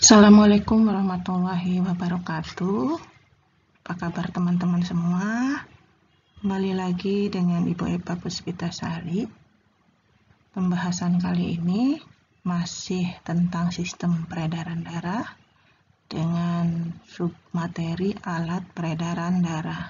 Assalamualaikum warahmatullahi wabarakatuh. Apa kabar teman-teman semua? Kembali lagi dengan Ibu Eva Puspitasari. Pembahasan kali ini masih tentang sistem peredaran darah dengan submateri alat peredaran darah.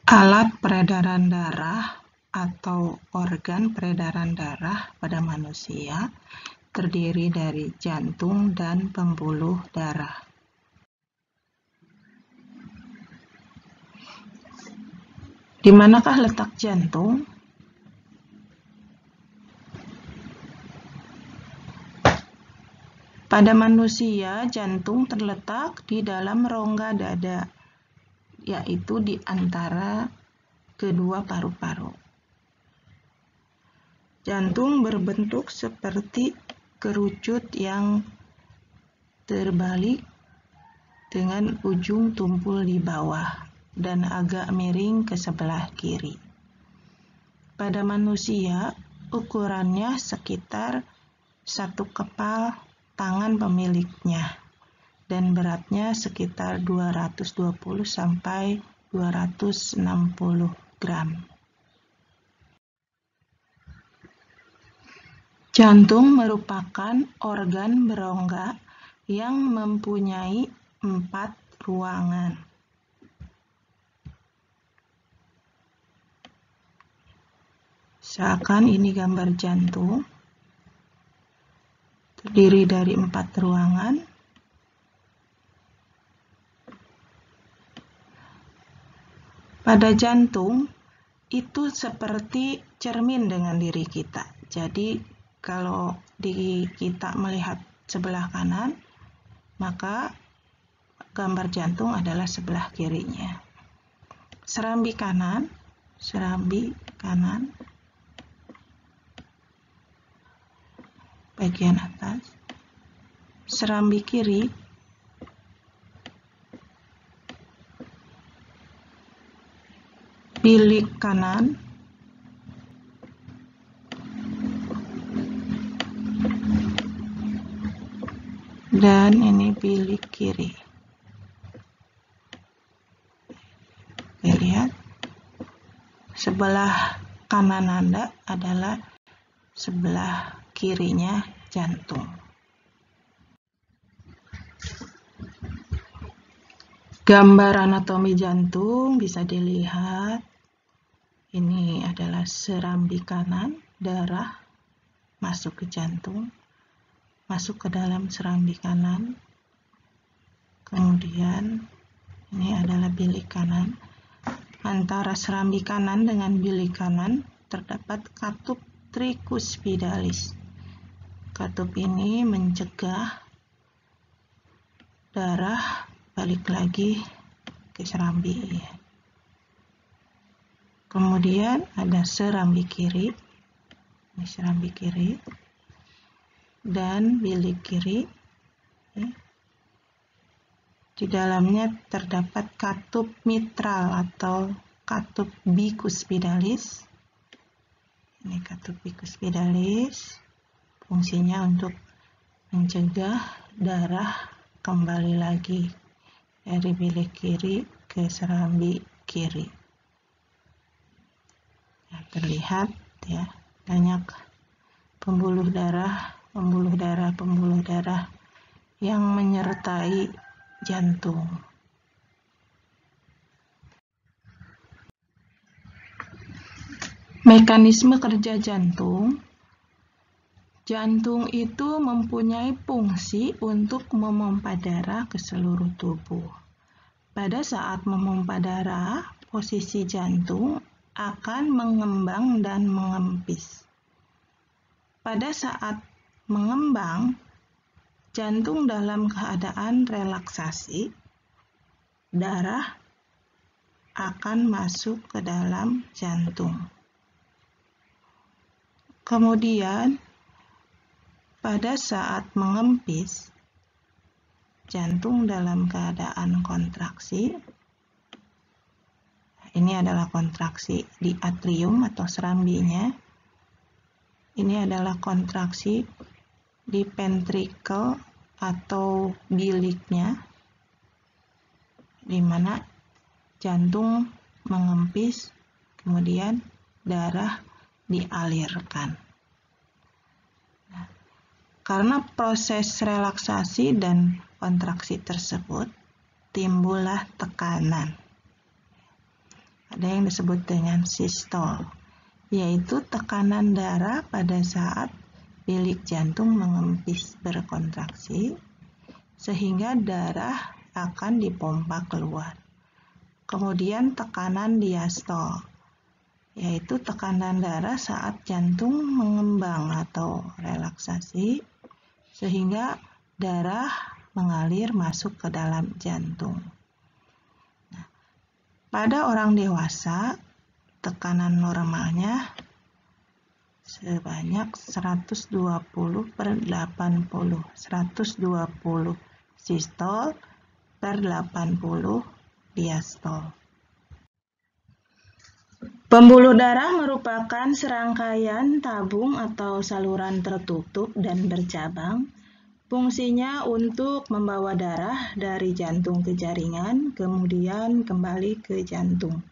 Alat peredaran darah atau organ peredaran darah pada manusia terdiri dari jantung dan pembuluh darah. Di manakah letak jantung? Pada manusia, jantung terletak di dalam rongga dada, yaitu di antara kedua paru-paru. Jantung berbentuk seperti kerucut yang terbalik dengan ujung tumpul di bawah dan agak miring ke sebelah kiri. Pada manusia, ukurannya sekitar satu kepal tangan pemiliknya dan beratnya sekitar 220 sampai 260 gram. Jantung merupakan organ berongga yang mempunyai 4 ruangan. Seakan ini gambar jantung, terdiri dari 4 ruangan. Pada jantung, itu seperti cermin dengan diri kita. Jadi, kalau kita melihat sebelah kanan, maka gambar jantung adalah sebelah kirinya. Serambi kanan, bagian atas. Serambi kiri, bilik kanan, dan ini bilik kiri. Oke, lihat. Sebelah kanan Anda adalah sebelah kirinya jantung. Gambar anatomi jantung bisa dilihat. Ini adalah serambi kanan, darah masuk ke jantung, masuk ke dalam serambi kanan. Kemudian ini adalah bilik kanan. Antara serambi kanan dengan bilik kanan terdapat katup trikuspidalis. Katup ini mencegah darah balik lagi ke serambi. Kemudian ada serambi kiri. Ini serambi kiri dan bilik kiri. Di dalamnya terdapat katup mitral atau katup bikuspidalis. Ini katup bikuspidalis, fungsinya untuk mencegah darah kembali lagi dari bilik kiri ke serambi kiri. Nah, terlihat ya, banyak pembuluh darah yang menyertai jantung. Mekanisme kerja jantung. Jantung itu mempunyai fungsi untuk memompa darah ke seluruh tubuh. Pada saat memompa darah, posisi jantung akan mengembang dan mengempis. Pada saat mengembang, jantung dalam keadaan relaksasi, darah akan masuk ke dalam jantung. Kemudian, pada saat mengempis, jantung dalam keadaan kontraksi. Ini adalah kontraksi di atrium atau serambinya. Ini adalah kontraksi di ventricle atau biliknya, di mana jantung mengempis, kemudian darah dialirkan. Nah, karena proses relaksasi dan kontraksi tersebut, timbullah tekanan. Ada yang disebut dengan sistol, yaitu tekanan darah pada saat bilik jantung mengempis berkontraksi, sehingga darah akan dipompa keluar. Kemudian tekanan diastol, yaitu tekanan darah saat jantung mengembang atau relaksasi, sehingga darah mengalir masuk ke dalam jantung. Nah, pada orang dewasa, tekanan normalnya sebanyak 120/80, 120 sistol per 80 diastol. Pembuluh darah merupakan serangkaian tabung atau saluran tertutup dan bercabang. Fungsinya untuk membawa darah dari jantung ke jaringan, kemudian kembali ke jantung.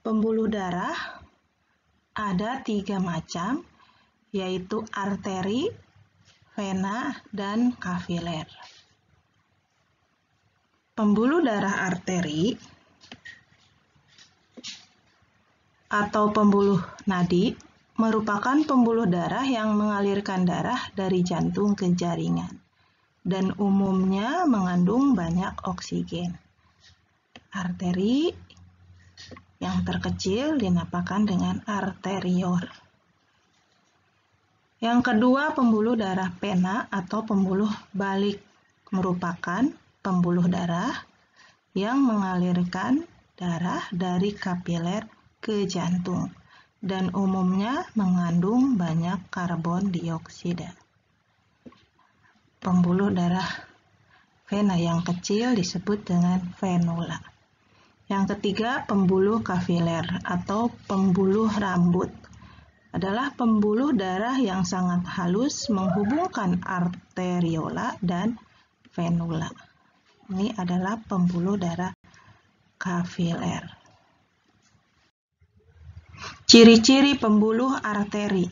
Pembuluh darah ada 3 macam, yaitu arteri, vena, dan kapiler. Pembuluh darah arteri atau pembuluh nadi merupakan pembuluh darah yang mengalirkan darah dari jantung ke jaringan dan umumnya mengandung banyak oksigen. Arteri yang terkecil dinamakan dengan arteriol. Yang kedua, pembuluh darah vena atau pembuluh balik merupakan pembuluh darah yang mengalirkan darah dari kapiler ke jantung dan umumnya mengandung banyak karbon dioksida. Pembuluh darah vena yang kecil disebut dengan venula. Yang ketiga, pembuluh kapiler atau pembuluh rambut adalah pembuluh darah yang sangat halus menghubungkan arteriola dan venula. Ini adalah pembuluh darah kapiler. Ciri-ciri pembuluh arteri.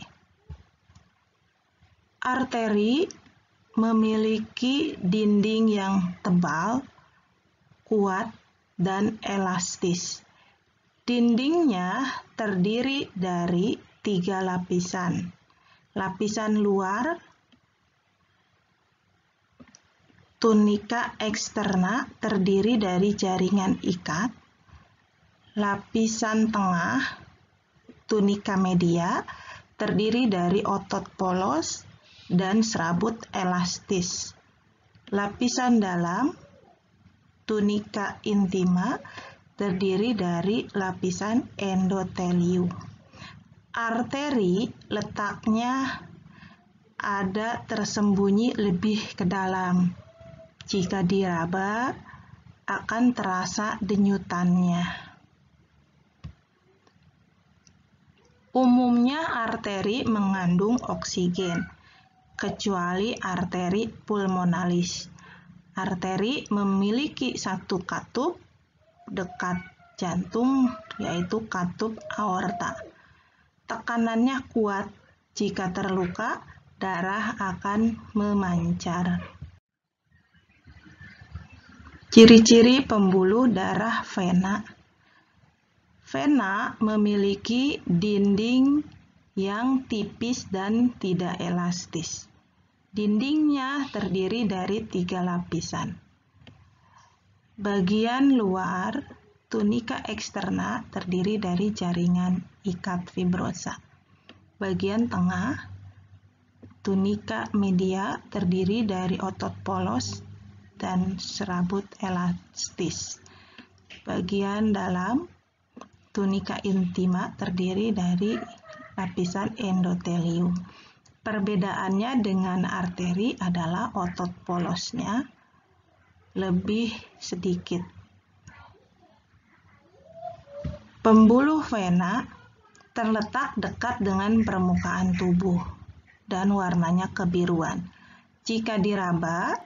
Arteri memiliki dinding yang tebal, kuat, dan elastis. Dindingnya terdiri dari 3 lapisan. Lapisan luar, tunika eksterna terdiri dari jaringan ikat. Lapisan tengah, tunika media, terdiri dari otot polos dan serabut elastis. Lapisan dalam, tunika intima, terdiri dari lapisan endotelium. Arteri letaknya ada tersembunyi lebih ke dalam. Jika diraba, akan terasa denyutannya. Umumnya arteri mengandung oksigen, kecuali arteri pulmonalis. Arteri memiliki satu katup dekat jantung, yaitu katup aorta. Tekanannya kuat. Jika terluka, darah akan memancar. Ciri-ciri pembuluh darah vena. Vena memiliki dinding yang tipis dan tidak elastis. Dindingnya terdiri dari 3 lapisan. Bagian luar, tunika eksterna, terdiri dari jaringan ikat fibrosa. Bagian tengah, tunika media, terdiri dari otot polos dan serabut elastis. Bagian dalam, tunika intima, terdiri dari lapisan endotelium. Perbedaannya dengan arteri adalah otot polosnya lebih sedikit. Pembuluh vena terletak dekat dengan permukaan tubuh dan warnanya kebiruan. Jika diraba,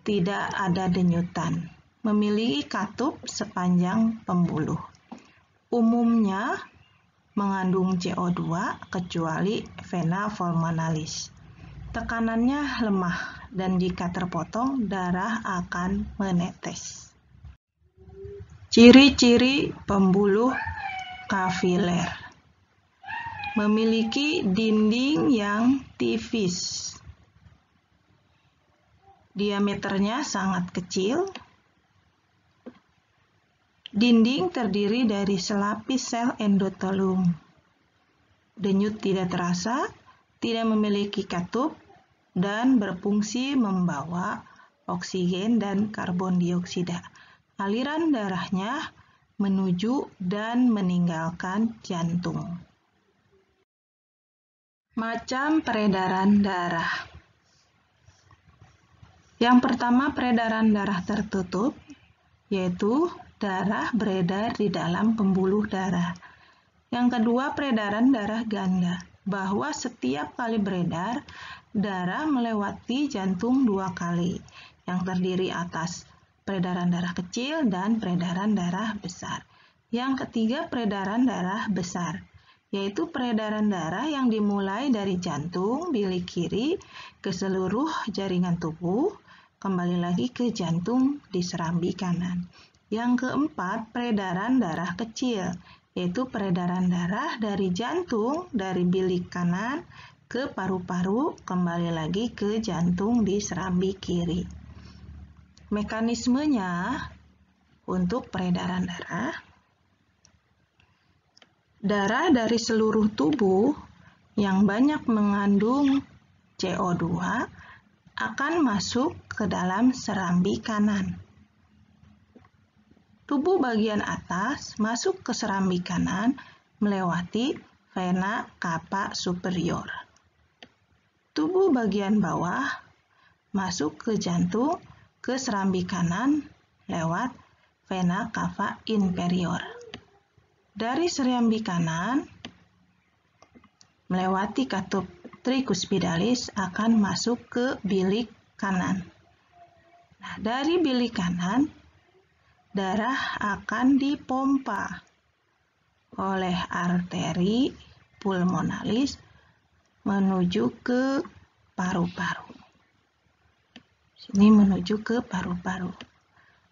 tidak ada denyutan. Memiliki katup sepanjang pembuluh. Umumnya mengandung CO2 kecuali vena pulmonalis. Tekanannya lemah dan jika terpotong, darah akan menetes. Ciri-ciri pembuluh kapiler: memiliki dinding yang tipis, diameternya sangat kecil, dinding terdiri dari selapis sel endotelium, denyut tidak terasa, tidak memiliki katup, dan berfungsi membawa oksigen dan karbon dioksida. Aliran darahnya menuju dan meninggalkan jantung. Macam peredaran darah. Yang pertama, peredaran darah tertutup, yaitu darah beredar di dalam pembuluh darah. Yang kedua, peredaran darah ganda, bahwa setiap kali beredar, darah melewati jantung 2 kali, yang terdiri atas peredaran darah kecil dan peredaran darah besar. Yang ketiga, peredaran darah besar, yaitu peredaran darah yang dimulai dari jantung bilik kiri ke seluruh jaringan tubuh, kembali lagi ke jantung di serambi kanan. Yang keempat, peredaran darah kecil, yaitu peredaran darah dari jantung, dari bilik kanan ke paru-paru, kembali lagi ke jantung di serambi kiri. Mekanismenya untuk peredaran darah, darah dari seluruh tubuh yang banyak mengandung CO2 akan masuk ke dalam serambi kanan. Tubuh bagian atas masuk ke serambi kanan melewati vena cava superior. Tubuh bagian bawah masuk ke jantung ke serambi kanan lewat vena cava inferior. Dari serambi kanan melewati katup tricuspidalis akan masuk ke bilik kanan. Nah, dari bilik kanan darah akan dipompa oleh arteri pulmonalis menuju ke paru-paru. Sini menuju ke paru-paru.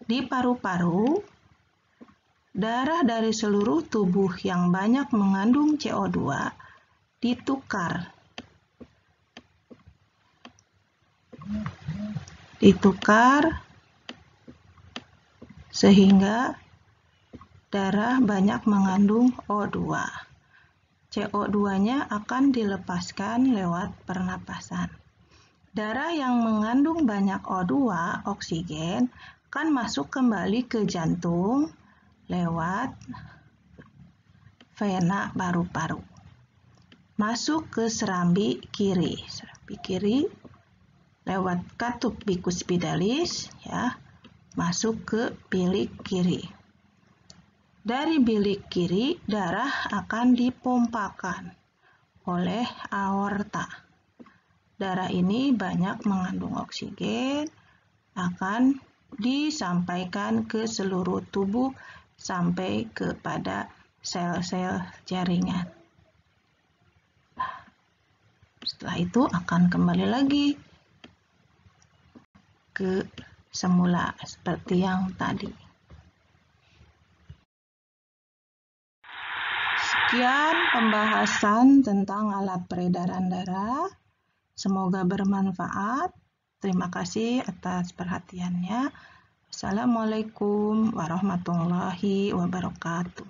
Di paru-paru, darah dari seluruh tubuh yang banyak mengandung CO2 ditukar sehingga darah banyak mengandung O2. CO2-nya akan dilepaskan lewat pernapasan. Darah yang mengandung banyak O2, oksigen, akan masuk kembali ke jantung lewat vena paru-paru. Masuk ke serambi kiri. Serambi kiri lewat katup bicuspidalis, ya, masuk ke bilik kiri. Dari bilik kiri, darah akan dipompakan oleh aorta. Darah ini banyak mengandung oksigen, akan disampaikan ke seluruh tubuh sampai kepada sel-sel jaringan. Setelah itu akan kembali lagi ke semula seperti yang tadi. Sekian pembahasan tentang alat peredaran darah. Semoga bermanfaat. Terima kasih atas perhatiannya. Assalamualaikum warahmatullahi wabarakatuh.